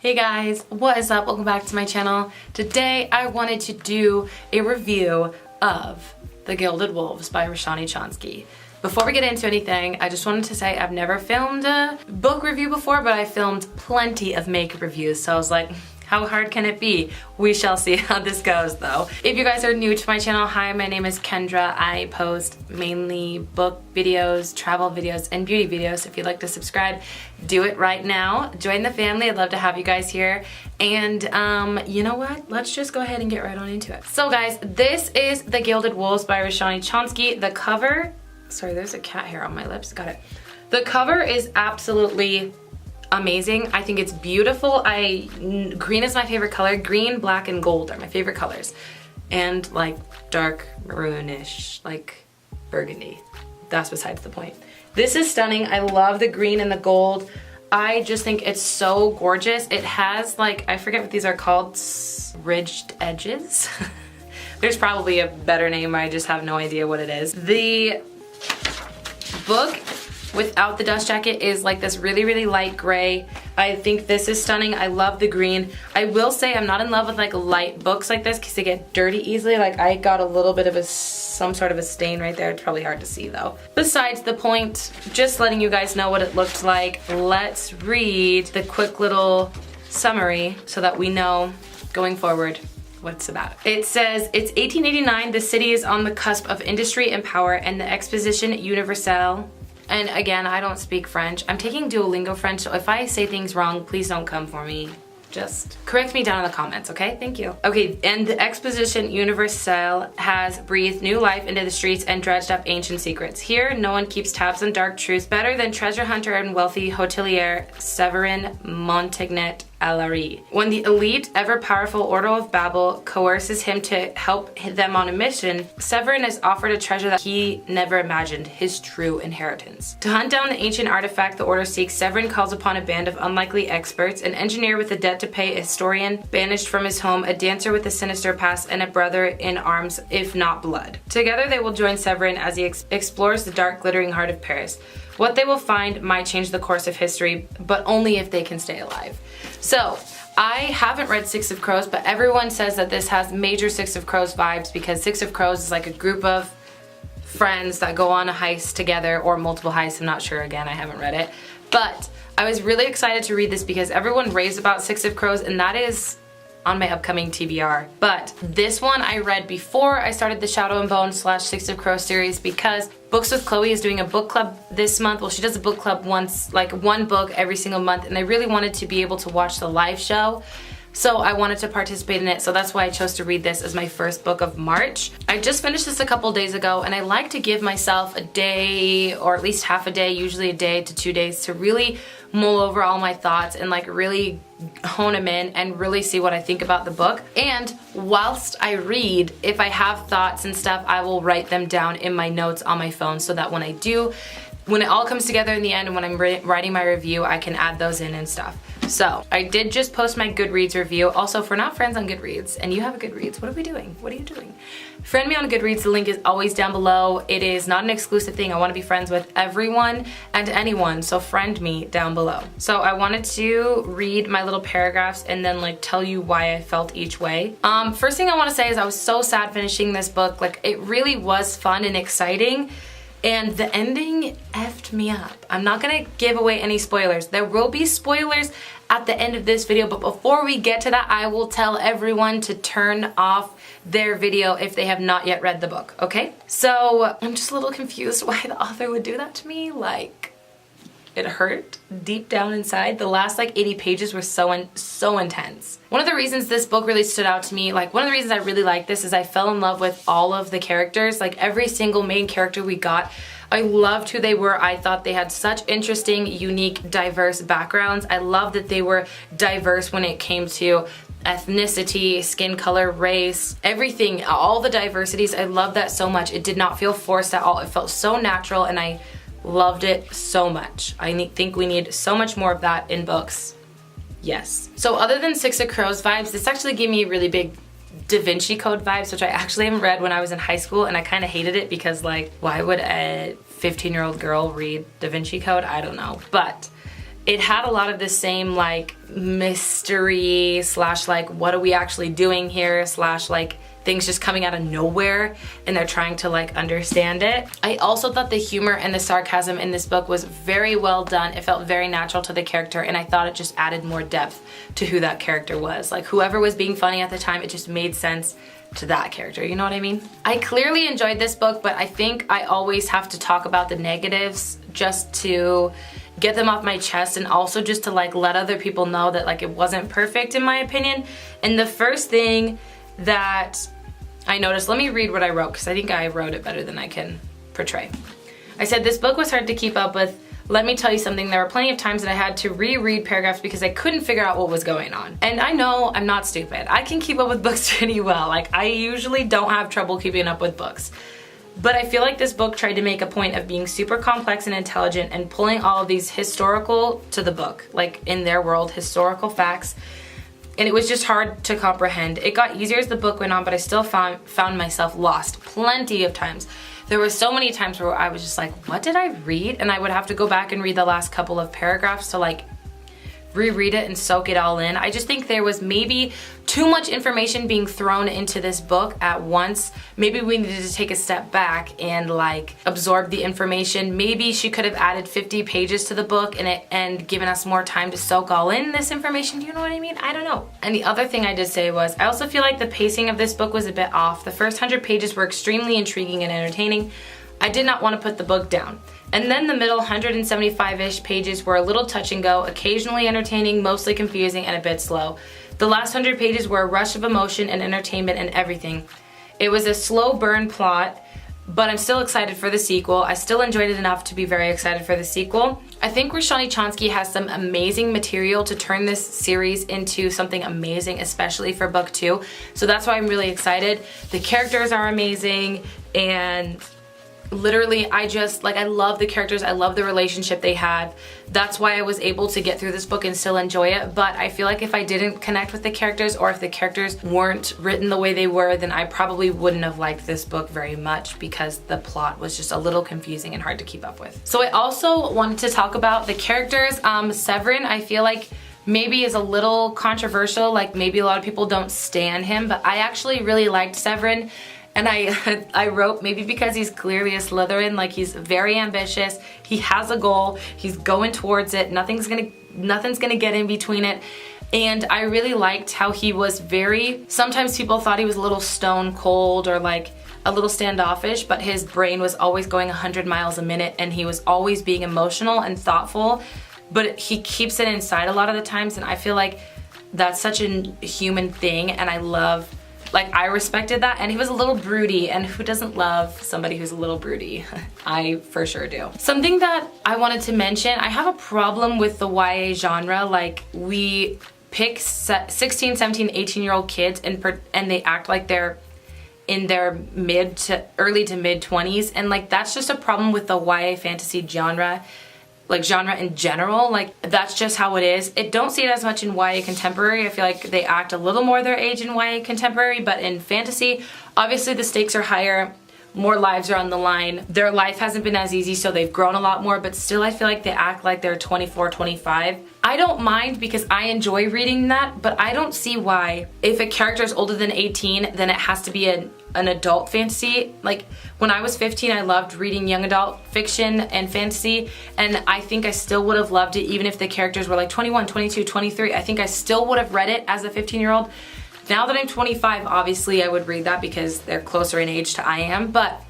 Hey guys, what is up? Welcome back to my channel. Today I wanted to do a review of The Gilded Wolves by Roshani Chonski. Before we get into anything, I just wanted to say I've never filmed a book review before, but I filmed plenty of makeup reviews, so I was like, how hard can it be? We shall see how this goes though. If you guys are new to my channel, hi, my name is Kendra. I post mainly book videos, travel videos, and beauty videos. If you'd like to subscribe, do it right now. Join the family, I'd love to have you guys here. And you know what? Let's just go ahead and get right on into it. So guys, this is The Gilded Wolves by Roshani Chonski. The cover, sorry, there's a cat hair on my lips, got it. The cover is absolutely amazing. I think it's beautiful. Green is my favorite color. Green, black, and gold are my favorite colors. And like dark maroonish, like burgundy. That's besides the point. This is stunning. I love the green and the gold. I just think it's so gorgeous. It has like, I forget what these are called, ridged edges. There's probably a better name. I just have no idea what it is. The book without the dust jacket is like this really light gray. I think this is stunning. I love the green. I will say I'm not in love with like light books like this because they get dirty easily. Like I got a little bit of some sort of a stain right there. It's probably hard to see though. Besides the point, just letting you guys know what it looked like. Let's read the quick little summary so that we know going forward what it's about. It says, it's 1889, the city is on the cusp of industry and power, and the Exposition Universelle. And again, I don't speak French. I'm taking Duolingo French, so if I say things wrong, please don't come for me. Just correct me down in the comments, okay? Thank you. Okay, and the Exposition Universelle has breathed new life into the streets and dredged up ancient secrets. Here, no one keeps tabs on dark truths better than treasure hunter and wealthy hotelier Severin Montagnet Alary. When the elite, ever-powerful Order of Babel coerces him to help them on a mission, Severin is offered a treasure that he never imagined, his true inheritance. To hunt down the ancient artifact the Order seeks, Severin calls upon a band of unlikely experts, an engineer with a debt to pay, a historian banished from his home, a dancer with a sinister past, and a brother in arms, if not blood. Together they will join Severin as he explores the dark, glittering heart of Paris. What they will find might change the course of history, but only if they can stay alive. So, I haven't read Six of Crows, but everyone says that this has major Six of Crows vibes because Six of Crows is like a group of friends that go on a heist together, or multiple heists, I'm not sure, again, I haven't read it. But I was really excited to read this because everyone raves about Six of Crows, and that is on my upcoming TBR. But this one I read before I started the Shadow and Bone / Six of Crows series because Books with Chloe is doing a book club this month. Well, she does a book club once, like one book every single month, and I really wanted to be able to watch the live show. So I wanted to participate in it, so that's why I chose to read this as my first book of March. I just finished this a couple days ago, and I like to give myself a day, or at least half a day, usually a day to 2 days, to really mull over all my thoughts and like really hone them in and really see what I think about the book. And whilst I read, if I have thoughts and stuff, I will write them down in my notes on my phone so that when it all comes together in the end and when I'm writing my review, I can add those in and stuff. So, I did just post my Goodreads review. Also, if we're not friends on Goodreads and you have a Goodreads, what are we doing? What are you doing? Friend me on Goodreads, the link is always down below. It is not an exclusive thing. I want to be friends with everyone and anyone, so friend me down below. So I wanted to read my little paragraphs and then like tell you why I felt each way. First thing I want to say is I was so sad finishing this book. Like it really was fun and exciting. And the ending effed me up. I'm not gonna give away any spoilers. There will be spoilers at the end of this video, but before we get to that, I will tell everyone to turn off their video if they have not yet read the book, okay? So, I'm just a little confused why the author would do that to me. Like, it hurt deep down inside. The last like 80 pages were so intense. One of the reasons this book really stood out to me, like one of the reasons I really like this is I fell in love with all of the characters. Like every single main character we got, I loved who they were. I thought they had such interesting, unique, diverse backgrounds. I love that they were diverse when it came to ethnicity, skin color, race, everything, all the diversities. I love that so much. It did not feel forced at all. It felt so natural and I loved it so much. I think we need so much more of that in books. Yes. So other than Six of Crows vibes, this actually gave me really big Da Vinci Code vibes, which I actually haven't read when I was in high school, and I kind of hated it because like, why would a 15-year-old girl read Da Vinci Code? I don't know. But it had a lot of the same like mystery slash like what are we actually doing here slash like things just coming out of nowhere and they're trying to like understand it. I also thought the humor and the sarcasm in this book was very well done. It felt very natural to the character and I thought it just added more depth to who that character was. Like whoever was being funny at the time, it just made sense to that character, you know what I mean? I clearly enjoyed this book, but I think I always have to talk about the negatives just to get them off my chest and also just to like let other people know that like it wasn't perfect in my opinion. And the first thing that I noticed, let me read what I wrote because I think I wrote it better than I can portray. I said, this book was hard to keep up with. Let me tell you something, there were plenty of times that I had to reread paragraphs because I couldn't figure out what was going on. And I know I'm not stupid. I can keep up with books pretty well. Like I usually don't have trouble keeping up with books. But I feel like this book tried to make a point of being super complex and intelligent and pulling all of these historical to the book, like in their world, historical facts. And it was just hard to comprehend. It got easier as the book went on, but I still found myself lost plenty of times. There were so many times where I was just like, what did I read? And I would have to go back and read the last couple of paragraphs to like reread it and soak it all in. I just think there was maybe too much information being thrown into this book at once. Maybe we needed to take a step back and like absorb the information. Maybe she could have added 50 pages to the book and given us more time to soak all in this information. Do you know what I mean? I don't know. And the other thing I did say was, I also feel like the pacing of this book was a bit off. The first 100 pages were extremely intriguing and entertaining. I did not want to put the book down. And then the middle 175-ish pages were a little touch and go, occasionally entertaining, mostly confusing, and a bit slow. The last 100 pages were a rush of emotion and entertainment and everything. It was a slow burn plot, but I'm still excited for the sequel. I still enjoyed it enough to be very excited for the sequel. I think Roshani Chonski has some amazing material to turn this series into something amazing, especially for book 2. So that's why I'm really excited. The characters are amazing, and literally I love the characters. I love the relationship they have. That's why I was able to get through this book and still enjoy it. But I feel like if I didn't connect with the characters, or if the characters weren't written the way they were, then I probably wouldn't have liked this book very much because the plot was just a little confusing and hard to keep up with. So I also wanted to talk about the characters. Severin, I feel like maybe is a little controversial. Like maybe a lot of people don't stan him, but I actually really liked Severin. And I wrote, maybe because he's clearly a Slytherin, like he's very ambitious, he has a goal, he's going towards it, nothing's gonna get in between it. And I really liked how he was sometimes people thought he was a little stone cold or like a little standoffish, but his brain was always going 100 miles a minute and he was always being emotional and thoughtful, but he keeps it inside a lot of the times, and I feel like that's such a human thing, and I respected that. And he was a little broody, and who doesn't love somebody who's a little broody? I for sure do. Something that I wanted to mention, I have a problem with the YA genre. Like we pick 16, 17, 18-year-old kids and they act like they're in their early to mid 20s, and like that's just a problem with the YA fantasy genre. Like genre in general, like that's just how it is. I don't see it as much in YA contemporary. I feel like they act a little more their age in YA contemporary, but in fantasy, obviously the stakes are higher, more lives are on the line. Their life hasn't been as easy, so they've grown a lot more, but still I feel like they act like they're 24, 25. I don't mind because I enjoy reading that, but I don't see why if a character is older than 18, then it has to be an adult fantasy. Like when I was 15, I loved reading young adult fiction and fantasy, and I think I still would have loved it even if the characters were like 21, 22, 23. I think I still would have read it as a 15-year-old. Now that I'm 25, obviously I would read that because they're closer in age to I am, but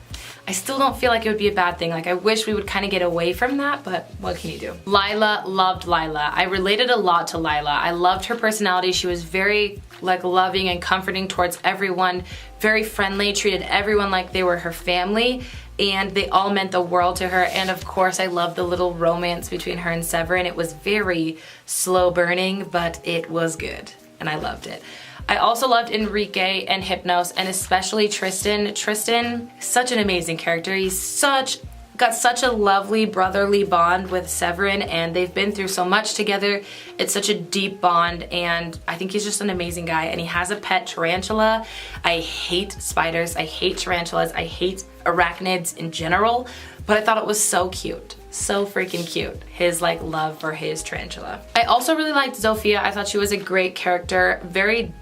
I still don't feel like it would be a bad thing. Like I wish we would kind of get away from that, but what can you do? Lila, loved Lila. I related a lot to Lila. I loved her personality. She was very like loving and comforting towards everyone, very friendly, treated everyone like they were her family, and they all meant the world to her. And of course I loved the little romance between her and Severin. It was very slow burning, but it was good and I loved it. I also loved Enrique and Hypnos, and especially Tristan. Tristan, such an amazing character. He's such got such a lovely brotherly bond with Severin, and they've been through so much together. It's such a deep bond, and I think he's just an amazing guy. And he has a pet tarantula. I hate spiders, I hate tarantulas, I hate arachnids in general, but I thought it was so cute. So freaking cute, his like love for his tarantula. I also really liked Zofia. I thought she was a great character, very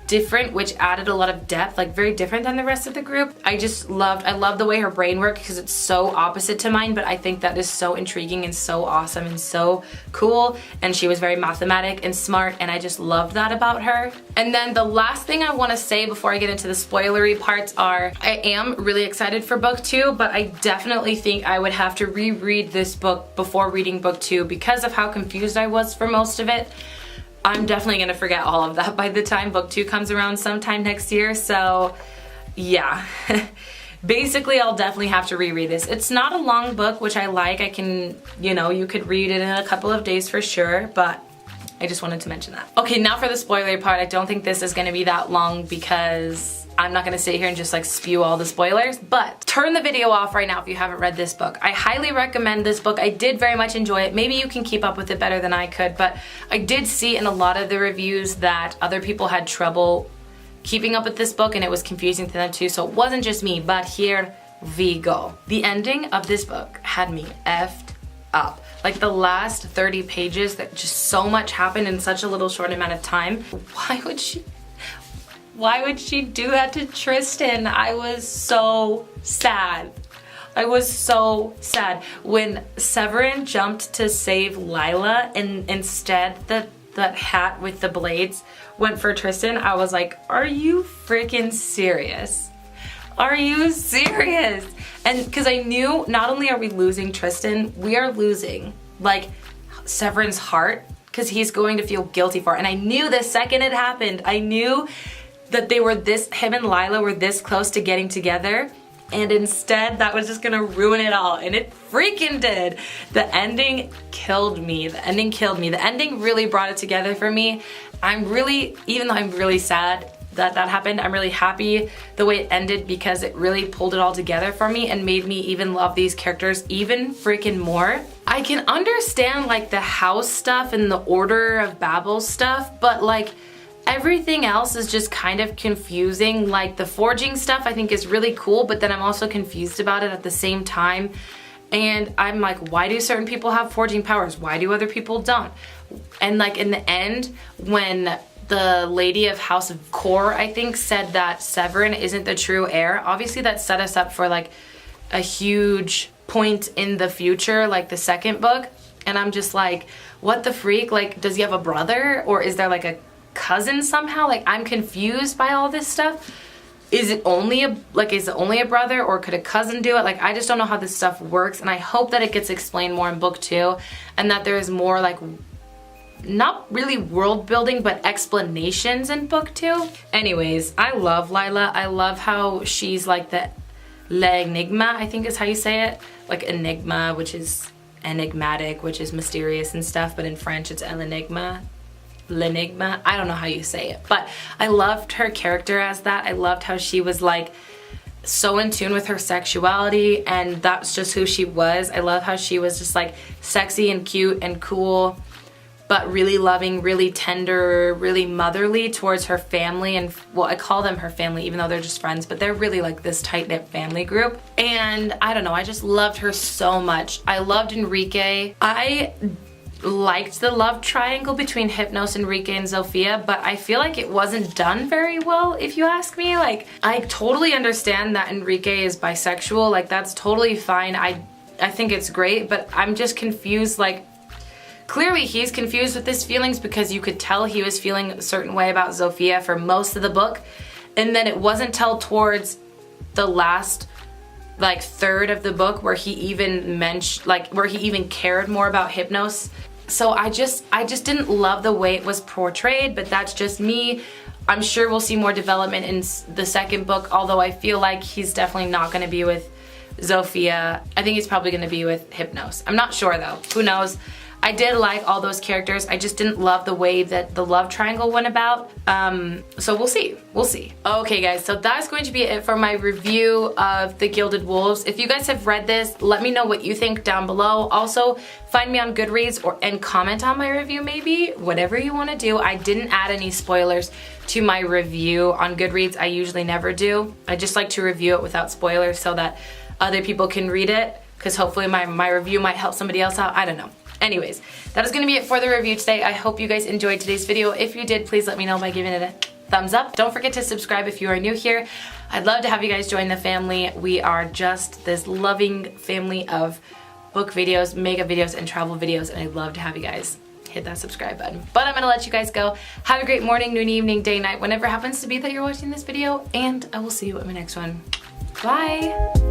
different, which added a lot of depth, like very different than the rest of the group. I love the way her brain worked because it's so opposite to mine, but I think that is so intriguing and so awesome and so cool. And she was very mathematic and smart, and I just loved that about her. And then the last thing I want to say before I get into the spoilery parts are, I am really excited for book 2, but I definitely think I would have to reread this book before reading book 2 because of how confused I was for most of it. I'm definitely gonna forget all of that by the time book 2 comes around sometime next year, so yeah. Basically, I'll definitely have to reread this. It's not a long book, which I like. I can, you know, you could read it in a couple of days for sure, but I just wanted to mention that. Okay, now for the spoiler part. I don't think this is gonna be that long because I'm not gonna sit here and just like spew all the spoilers, but turn the video off right now if you haven't read this book. I highly recommend this book. I did very much enjoy it. Maybe you can keep up with it better than I could, but I did see in a lot of the reviews that other people had trouble keeping up with this book and it was confusing to them too, so it wasn't just me, but here we go. The ending of this book had me effed up. Like the last 30 pages, that just so much happened in such a little short amount of time. Why would she do that to Tristan? I was so sad. I was so sad. When Severin jumped to save Lila and instead that hat with the blades went for Tristan, I was like, are you freaking serious? Are you serious? And because I knew not only are we losing Tristan, we are losing like Severin's heart because he's going to feel guilty for it. And I knew the second it happened, I knew that they were him and Lila were this close to getting together, and instead that was just gonna ruin it all, and it freaking did. The ending killed me. The ending killed me. The ending really brought it together for me. Even though I'm really sad that happened, I'm really happy the way it ended because it really pulled it all together for me and made me even love these characters even freaking more. I can understand like the house stuff and the Order of Babel stuff, but like everything else is just kind of confusing. Like the forging stuff I think is really cool, but then I'm also confused about it at the same time. And I'm like, why do certain people have forging powers? Why do other people don't? And like in the end, when the lady of House of Core, I think, said that Severin isn't the true heir, obviously that set us up for like a huge point in the future, like the second book. And I'm just like, what the freak? Like, does he have a brother, or is there like a cousin somehow? Like, I'm confused by all this stuff. Is it only a brother, or could a cousin do it? Like, I just don't know how this stuff works, and I hope that it gets explained more in book 2 and that there's more like not really world building but explanations in book 2. Anyways, I love Lila. I love how she's like the l'enigma, I think is how you say it. Like enigma, which is enigmatic, which is mysterious and stuff, but in French it's l'enigma. L'enigma, I don't know how you say it, but I loved her character as that. I loved how she was like so in tune with her sexuality, and that's just who she was. I love how she was just like sexy and cute and cool, but really loving, really tender, really motherly towards her family. And well, I call them her family even though they're just friends, but they're really like this tight-knit family group. And I don't know, I just loved her so much. I loved Enrique. I liked the love triangle between Hypnos, Enrique, and Zofia, but I feel like it wasn't done very well, if you ask me. Like, I totally understand that Enrique is bisexual, like that's totally fine. I think it's great, but I'm just confused. Like, clearly he's confused with his feelings because you could tell he was feeling a certain way about Zofia for most of the book, and then it wasn't till towards the last like third of the book where he even mentioned, like where he even cared more about Hypnos. So I just didn't love the way it was portrayed, but that's just me. I'm sure we'll see more development in the second book, although I feel like he's definitely not going to be with Zofia. I think he's probably going to be with Hypnos. I'm not sure though. Who knows? I did like all those characters. I just didn't love the way that the love triangle went about. So we'll see. We'll see. Okay guys, so that's going to be it for my review of the Gilded Wolves. If you guys have read this, let me know what you think down below. Also, find me on Goodreads and comment on my review maybe. Whatever you want to do. I didn't add any spoilers to my review on Goodreads. I usually never do. I just like to review it without spoilers so that other people can read it, because hopefully my review might help somebody else out. I don't know. Anyways, that is going to be it for the review today. I hope you guys enjoyed today's video. If you did, please let me know by giving it a thumbs up. Don't forget to subscribe if you are new here. I'd love to have you guys join the family. We are just this loving family of book videos, makeup videos, and travel videos, and I'd love to have you guys hit that subscribe button. But I'm going to let you guys go. Have a great morning, noon, evening, day, night, whenever it happens to be that you're watching this video, and I will see you in my next one. Bye!